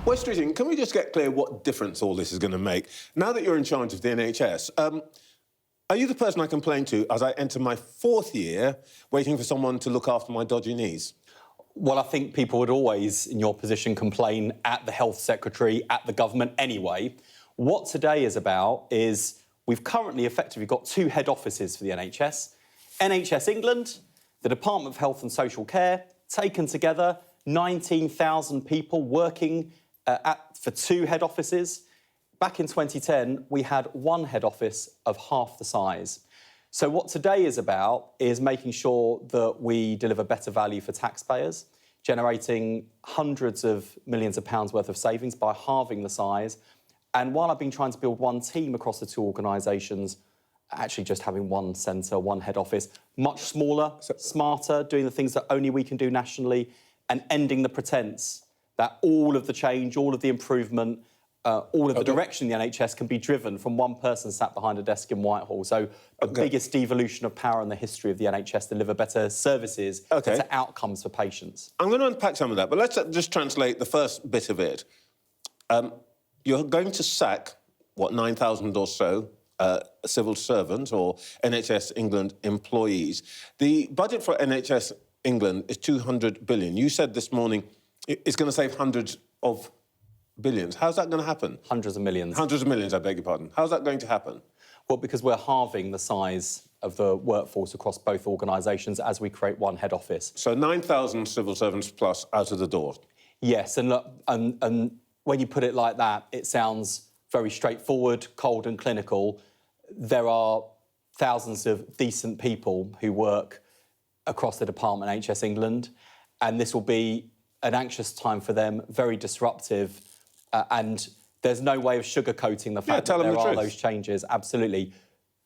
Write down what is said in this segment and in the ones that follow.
Wes Streeting, can we just get clear what difference all this is going to make? Now that you're in charge of the NHS, are you the person I complain to as I enter my 4th year waiting for someone to look after my dodgy knees? Well, I think people would always, in your position, complain at the Health Secretary, at the government anyway. What today is about is we've currently effectively got 2 head offices for the NHS. NHS England, the Department of Health and Social Care, taken together, 19,000 people working for 2 head offices. Back in 2010, we had 1 head office of half the size. So what today is about is making sure that we deliver better value for taxpayers, generating hundreds of millions of pounds worth of savings by halving the size. And while I've been trying to build one team across the 2 organisations, actually just having 1 centre, 1 head office, much smaller, smarter, doing the things that only we can do nationally, and ending the pretence that all of the change, all of the improvement, all of the direction in the NHS can be driven from 1 person sat behind a desk in Whitehall. So the biggest devolution of power in the history of the NHS, deliver better services, better outcomes for patients. I'm going to unpack some of that, but let's just translate the first bit of it. You're going to sack, what, 9,000 or so civil servants or NHS England employees. The budget for NHS England is 200 billion. You said this morning it's going to save hundreds of billions. How's that going to happen? Hundreds of millions. Hundreds of millions, I beg your pardon. How's that going to happen? Well, because we're halving the size of the workforce across both organisations as we create 1 head office. So 9,000 civil servants plus out of the door. Yes, and look, and when you put it like that, it sounds very straightforward, cold and clinical. There are thousands of decent people who work across the department, NHS England, and this will be an anxious time for them, very disruptive, and there's no way of sugarcoating the fact that there are those changes, absolutely.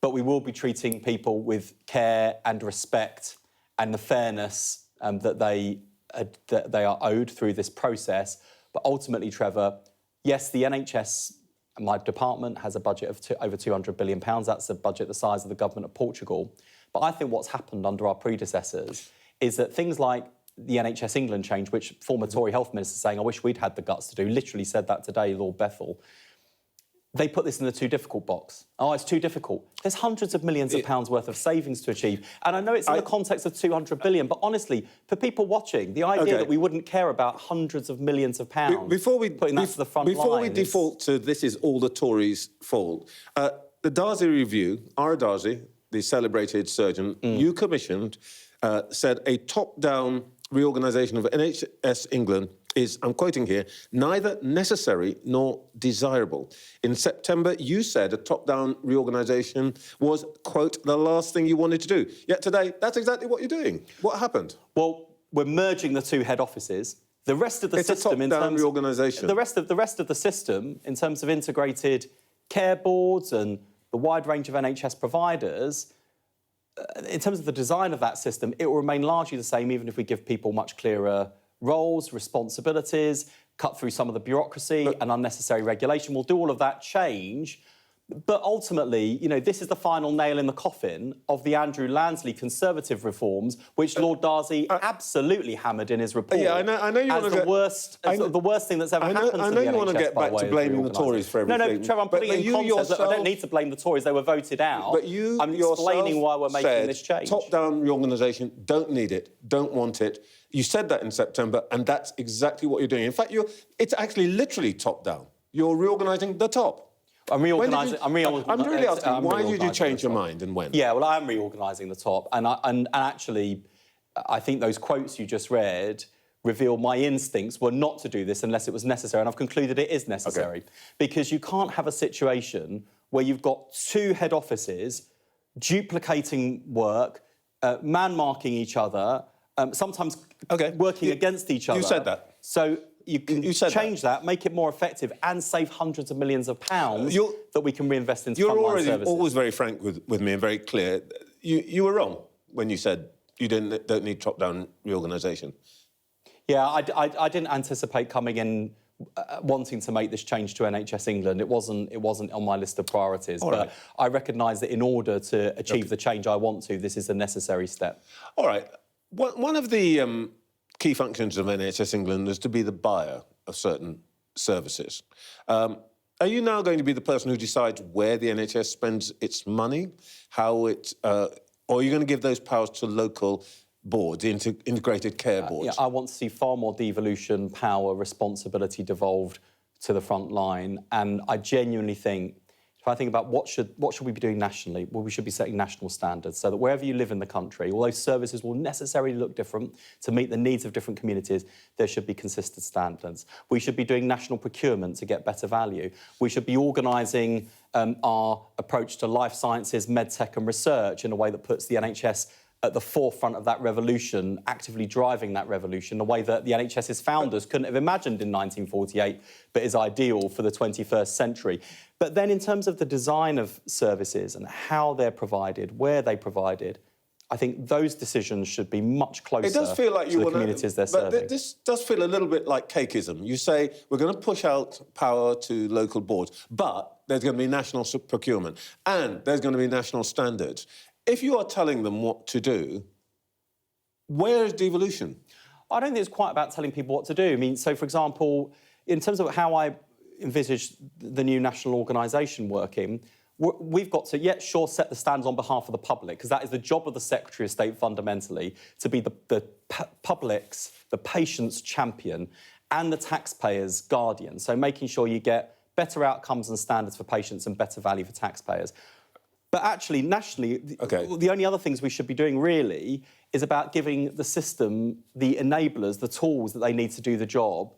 But we will be treating people with care and respect and the fairness that they are owed through this process. But ultimately, Trevor, yes, the NHS, my department, has a budget of over £200 billion. That's a budget the size of the government of Portugal. But I think what's happened under our predecessors is that things like the NHS England change, which former Tory health minister saying, I wish we'd had the guts to do, literally said that today, Lord Bethel. They put this in the too difficult box. Oh, it's too difficult. There's hundreds of millions of pounds worth of savings to achieve. And I know it's in the context of 200 billion, but honestly, for people watching, the idea that we wouldn't care about hundreds of millions of pounds, putting that to the front line... Before we default to this is all the Tories' fault, the Darzi review, Ara Darzi, the celebrated surgeon you commissioned, said a top-down reorganisation of NHS England is, I'm quoting here, neither necessary nor desirable. In September, you said a top-down reorganisation was, quote, the last thing you wanted to do. Yet today, that's exactly what you're doing. What happened? Well, we're merging the 2 head offices. The rest of the system... It's a top-down reorganisation. The rest of the system, in terms of integrated care boards and the wide range of NHS providers... in terms of the design of that system, it will remain largely the same, even if we give people much clearer roles, responsibilities, cut through some of the bureaucracy and unnecessary regulation. We'll do all of that change. But ultimately, you know, this is the final nail in the coffin of the Andrew Lansley Conservative reforms, which Lord Darzi absolutely hammered in his report. Yeah, I know you want to get... the worst thing that's ever happened to the NHS. I know you want to get back to blaming the Tories for everything. No, Trevor, I'm putting it in context. Look, I don't need to blame the Tories. They were voted out. But I'm explaining why we're making this change. Top-down reorganisation, don't need it, don't want it. You said that in September, and that's exactly what you're doing. In fact, it's actually literally top-down. You're reorganising the top. I'm reorganising... I'm really asking, why did you change your mind and when? Yeah, well, I am reorganising the top. And actually, I think those quotes you just read reveal my instincts were not to do this unless it was necessary. And I've concluded it is necessary. Because you can't have a situation where you've got 2 head offices duplicating work, man-marking each other, sometimes working against each other. You said that. So... You can change that, make it more effective, and save hundreds of millions of pounds that we can reinvest into frontline services. You're always very frank with me and very clear. You were wrong when you said you don't need top-down reorganisation. Yeah, I didn't anticipate coming in wanting to make this change to NHS England. It wasn't on my list of priorities. But I recognise that in order to achieve the change I want to, this is a necessary step. All right. One of the key functions of NHS England is to be the buyer of certain services. Are you now going to be the person who decides where the NHS spends its money, or are you going to give those powers to local boards, integrated care boards? Yeah, I want to see far more devolution, power, responsibility devolved to the front line. And I genuinely think, if I think about what should we be doing nationally, well, we should be setting national standards so that wherever you live in the country, although services will necessarily look different to meet the needs of different communities, there should be consistent standards. We should be doing national procurement to get better value. We should be organising our approach to life sciences, medtech and research in a way that puts the NHS at the forefront of that revolution, actively driving that revolution in a way that the NHS's founders couldn't have imagined in 1948, but is ideal for the 21st century. But then in terms of the design of services and how they're provided, where they're provided, I think those decisions should be much closer it does feel like to the communities they're serving. This does feel a little bit like cakeism. You say, we're going to push out power to local boards, but there's going to be national procurement and there's going to be national standards. If you are telling them what to do, where is devolution? I don't think it's quite about telling people what to do. I mean, so, for example, in terms of how I envisage the new national organisation working, we've got to, sure, set the standards on behalf of the public, because that is the job of the Secretary of State fundamentally, to be the public's, the patient's champion and the taxpayer's guardian. So making sure you get better outcomes and standards for patients and better value for taxpayers. But actually, nationally, the only other things we should be doing, really, is about giving the system the enablers, the tools that they need to do the job.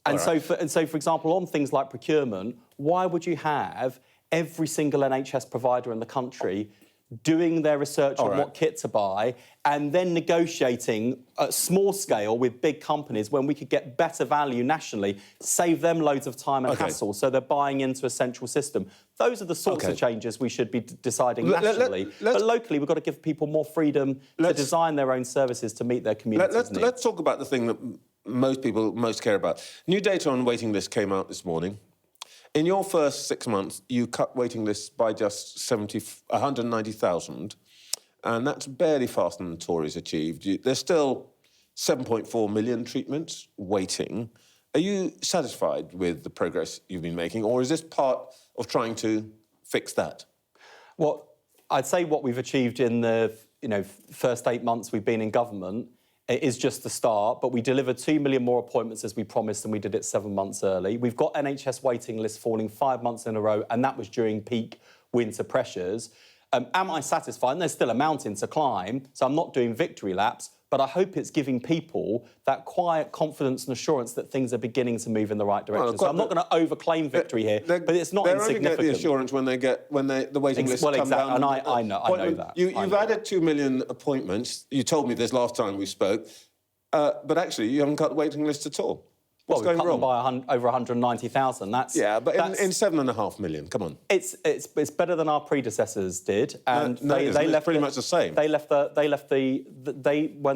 And so, for example, on things like procurement, why would you have every single NHS provider in the country doing their research on what kit to buy and then negotiating at small scale with big companies when we could get better value nationally, save them loads of time and hassle, so they're buying into a central system? Those are the sorts of changes we should be deciding nationally. But locally, we've got to give people more freedom to design their own services to meet their communities' needs. Let's talk about the thing that most people most care about. New data on waiting lists came out this morning. In your first 6 months, you cut waiting lists by just 190,000, and that's barely faster than the Tories achieved. There's still 7.4 million treatments waiting. Are you satisfied with the progress you've been making, or is this part of trying to fix that? Well, I'd say what we've achieved in the first 8 months we've been in government is just the start, but we delivered 2 million more appointments as we promised, and we did it 7 months early. We've got NHS waiting lists falling 5 months in a row, and that was during peak winter pressures. Am I satisfied? And there's still a mountain to climb, so I'm not doing victory laps, but I hope it's giving people that quiet confidence and assurance that things are beginning to move in the right direction. So I'm not going to overclaim victory here, but it's not insignificant. They're only get the assurance when the waiting lists come down. And I know that. You've added 2 million appointments. You told me this last time we spoke, but actually you haven't cut the waiting list at all. What's going wrong? By over 190,000. But in 7.5 million, come on. It's better than our predecessors did, and they left pretty much the same. When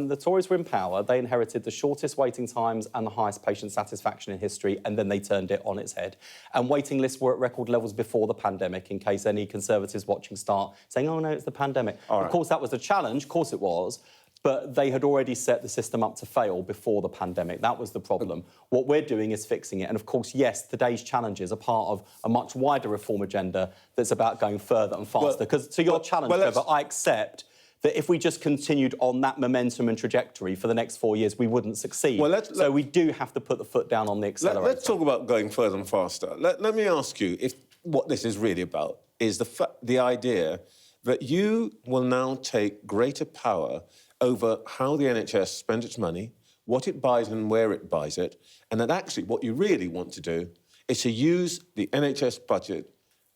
the Tories were in power, they inherited the shortest waiting times and the highest patient satisfaction in history, and then they turned it on its head. And waiting lists were at record levels before the pandemic, in case any Conservatives watching start saying, "Oh no, it's the pandemic." Of course, that was a challenge. Of course, it was. But they had already set the system up to fail before the pandemic. That was the problem. What we're doing is fixing it. And of course, yes, today's challenges are part of a much wider reform agenda that's about going further and faster. Because to your challenge, Trevor, I accept that if we just continued on that momentum and trajectory for the next 4 years, we wouldn't succeed. So we do have to put the foot down on the accelerator. Let's talk about going further and faster. Let me ask you if what this is really about is the idea that you will now take greater power over how the NHS spends its money, what it buys and where it buys it, and that actually what you really want to do is to use the NHS budget,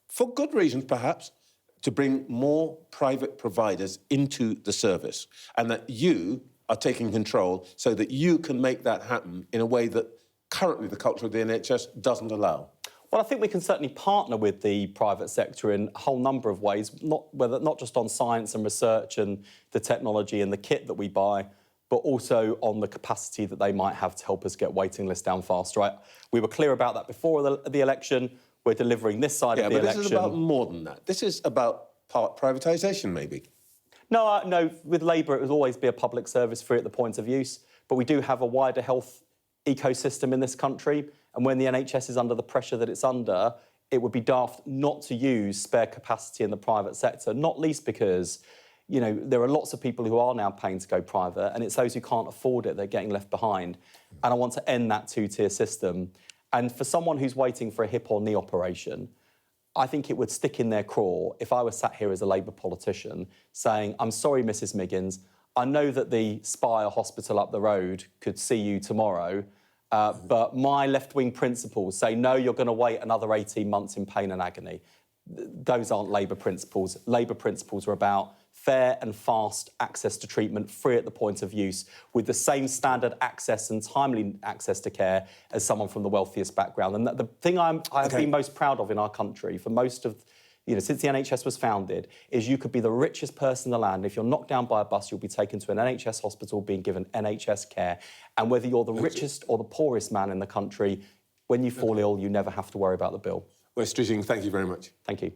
for good reasons perhaps, to bring more private providers into the service, and that you are taking control so that you can make that happen in a way that currently the culture of the NHS doesn't allow. Well, I think we can certainly partner with the private sector in a whole number of ways, not just on science and research and the technology and the kit that we buy, but also on the capacity that they might have to help us get waiting lists down faster. We were clear about that before the election. We're delivering this side of the election. This is about more than that. This is about part privatisation, maybe. No, with Labour, it will always be a public service free at the point of use, but we do have a wider health ecosystem in this country, And when the NHS is under the pressure that it's under, it would be daft not to use spare capacity in the private sector, not least because, you know, there are lots of people who are now paying to go private, and it's those who can't afford it that are getting left behind. And I want to end that two-tier system. And for someone who's waiting for a hip or knee operation, I think it would stick in their craw if I was sat here as a Labour politician saying, I'm sorry, Mrs Miggins, I know that the Spire Hospital up the road could see you tomorrow, but my left-wing principles say, no, you're going to wait another 18 months in pain and agony. Those aren't Labour principles. Labour principles are about fair and fast access to treatment, free at the point of use, with the same standard access and timely access to care as someone from the wealthiest background. And the thing I've been most proud of in our country for most of, you know, since the NHS was founded, is you could be the richest person in the land. If you're knocked down by a bus, you'll be taken to an NHS hospital being given NHS care. And whether you're the richest or the poorest man in the country, when you fall ill, you never have to worry about the bill. Wes Streeting, thank you very much. Thank you.